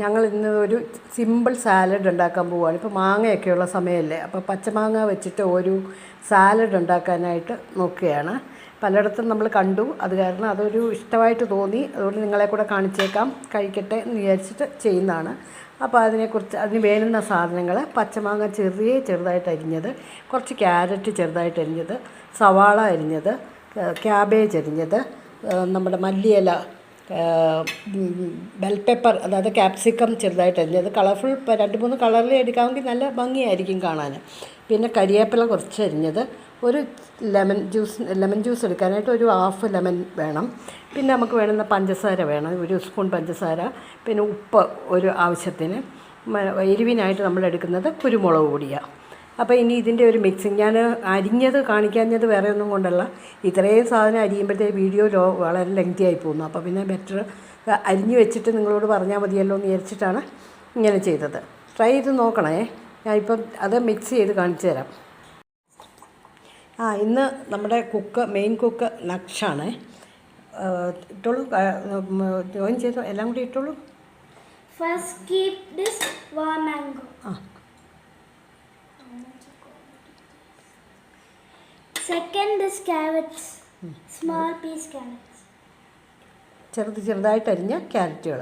ഞങ്ങൾ ഇന്ന് ഒരു സിമ്പിൾ സാലഡ് ഉണ്ടാക്കാൻ പോവുകയാണ്. ഇപ്പോൾ മാങ്ങയൊക്കെയുള്ള സമയമല്ലേ, അപ്പോൾ പച്ചമാങ്ങ വെച്ചിട്ട് ഒരു സാലഡ് ഉണ്ടാക്കാനായിട്ട് നോക്കുകയാണ്. പലയിടത്തും നമ്മൾ കണ്ടു, അത് കാരണം അതൊരു ഇഷ്ടമായിട്ട് തോന്നി. അതുകൊണ്ട് നിങ്ങളെ കൂടെ കാണിച്ചേക്കാം, കഴിക്കട്ടെ എന്ന് വിചാരിച്ചിട്ട് ചെയ്യുന്നതാണ്. അപ്പോൾ അതിന് വേണ്ടുന്ന സാധനങ്ങൾ: പച്ചമാങ്ങ ചെറുതായിട്ട് അരിഞ്ഞത്, കുറച്ച് ക്യാരറ്റ് ചെറുതായിട്ട് അരിഞ്ഞത്, സവാള അരിഞ്ഞത്, ക്യാബേജ് അരിഞ്ഞത്, നമ്മുടെ മല്ലിയില, ബെൽ പെപ്പർ അതായത് ക്യാപ്സിക്കം ചെറുതായിട്ട് അരിഞ്ഞത്, കളർഫുൾ 2-3 കളറിൽ എടുക്കാമെങ്കിൽ നല്ല ഭംഗിയായിരിക്കും കാണാൻ. പിന്നെ കരിവേപ്പില കുറച്ച് അരിഞ്ഞത്, ഒരു ലെമൺ ജ്യൂസ് എടുക്കാനായിട്ട് ഒരു ഹാഫ് ലെമൺ വേണം. പിന്നെ നമുക്ക് വേണ്ടുന്ന പഞ്ചസാര വേണം, 1 സ്പൂൺ പഞ്ചസാര. പിന്നെ ഉപ്പ് ഒരു ആവശ്യത്തിന്. എരിവിനായിട്ട് നമ്മൾ എടുക്കുന്നത് കുരുമുളക് പൊടിയാണ്. അപ്പോൾ ഇനി ഇതിൻ്റെ ഒരു മിക്സിങ്, ഞാൻ അരിഞ്ഞത് കാണിക്കാഞ്ഞത് വേറെ ഒന്നും കൊണ്ടല്ല, ഇത്രയും സാധനം അരിയുമ്പോഴത്തേക്ക് വീഡിയോ വളരെ ലെങ്തി ആയി പോകുന്നു. അപ്പോൾ പിന്നെ ബെറ്റർ അരിഞ്ഞ് വെച്ചിട്ട് നിങ്ങളോട് പറഞ്ഞാൽ മതിയല്ലോ എന്ന് വിചാരിച്ചിട്ടാണ് ഇങ്ങനെ ചെയ്തത്. ട്രൈ ചെയ്ത് നോക്കണേ. ഞാനിപ്പം അത് മിക്സ് ചെയ്ത് കാണിച്ചു തരാം. ഇന്ന് നമ്മുടെ മെയിൻ കുക്ക് നക്ഷാണ്. ഇട്ടോളൂ, ജോയിൻ ചെയ്തോ, എല്ലാം കൂടി ഇട്ടോളൂ. First keep this warm mango. Second is carrots, small piece carrots. ചെറുതായിട്ട് അരിഞ്ഞ ക്യാരറ്റുകൾ.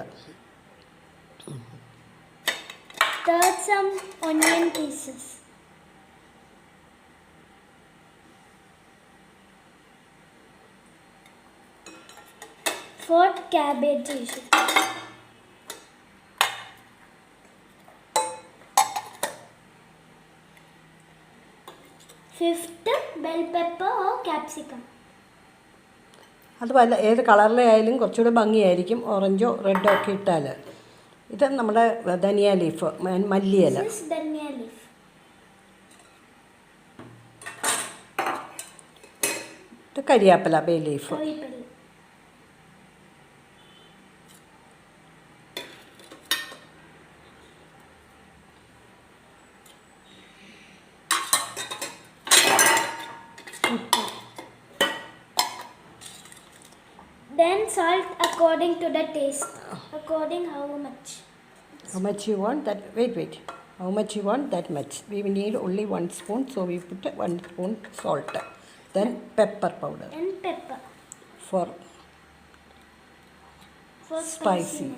Third, some onion pieces. Fourth, cabbage. Fifth, bell pepper or capsicum. അത് ഏത് കളറിലായാലും കുറച്ചുകൂടെ ഭംഗിയായിരിക്കും, ഓറഞ്ചോ റെഡോ ഒക്കെ ഇട്ടാൽ. ഇത് നമ്മുടെ ധനിയ ലീഫ്, മല്ലിയില. ഇത് കരിയാപ്പില, bay leaf. Then salt according to the taste. According how much? How much you want that? Wait. How much you want that much? We need only 1 spoon, so we put 1 spoon salt. Then pepper powder. And pepper. For spicy.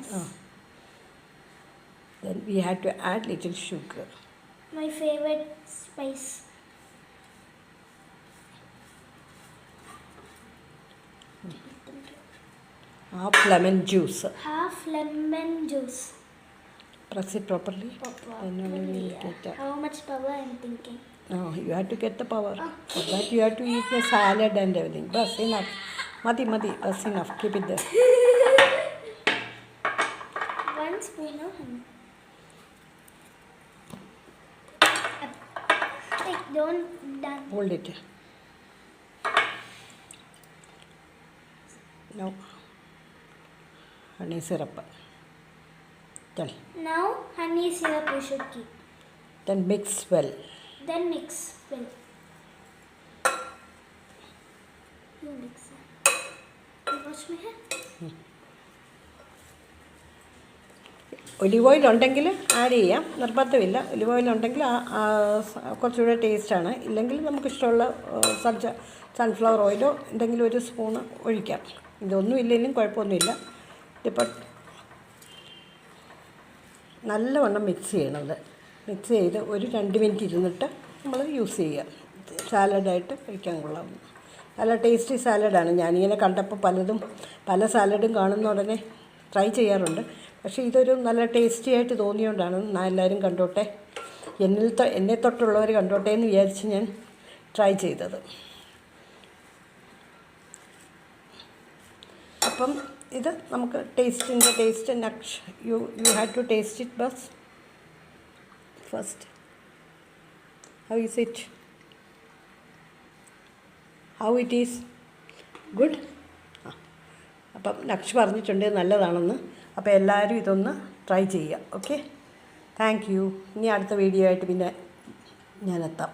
Then we had to add little sugar. My favorite spice. Half lemon juice. Press it properly. Then only we will get How much power I'm thinking? No, you have to get the power. For that you have to eat the salad and everything. Bas, enough. Mati, bas enough. Keep it there. 1 spoon of honey. Don't done. Hold it. Now, honey syrup. Tell. Now, honey syrup you should keep. Then mix well. You mix it. You wash my hair? Olive oil ഉണ്ടെങ്കിൽ add ചെയ്യാം, നിർബന്ധമില്ല. Olive oil ഉണ്ടെങ്കിൽ കുറച്ചുകൂടെ ടേസ്റ്റാണ്. ഇല്ലെങ്കിൽ നമുക്കിഷ്ടമുള്ള sunflower ഓയിലോ എന്തെങ്കിലും 1 സ്പൂണ് ഒഴിക്കാം. ഇതൊന്നും ഇല്ലെങ്കിലും കുഴപ്പമൊന്നുമില്ല. ഇതിപ്പോൾ നല്ലവണ്ണം മിക്സ് ചെയ്യണത്. മിക്സ് ചെയ്ത് ഒരു 2 മിനിറ്റ് ഇരുന്നിട്ട് നമ്മൾ യൂസ് ചെയ്യുക. സാലഡായിട്ട് കഴിക്കാൻ കൊള്ളാം. നല്ല ടേസ്റ്റി സാലഡാണ്. ഞാനിങ്ങനെ കണ്ടപ്പോൾ പല സാലഡും കാണുന്ന ഉടനെ ട്രൈ ചെയ്യാറുണ്ട്. പക്ഷേ ഇതൊരു നല്ല ടേസ്റ്റി ആയിട്ട് തോന്നിയോണ്ടാണ് എല്ലാവരും കണ്ടോട്ടെ, എന്നെ തൊട്ടുള്ളവർ കണ്ടോട്ടെ എന്ന് വിചാരിച്ച് ഞാൻ ട്രൈ ചെയ്തത്. അപ്പം ഇത് നമുക്ക് taste Naksha you had to taste it but first. How is it? How it is? Good. അപ്പം നക്ഷ പറഞ്ഞിട്ടുണ്ട് നല്ലതാണെന്ന്. അപ്പോൾ എല്ലാവരും ഇതൊന്ന് ട്രൈ ചെയ്യുക. Okay, thank you. ഇനി അടുത്ത വീഡിയോ ആയിട്ട് പിന്നെ ഞാനെത്താം.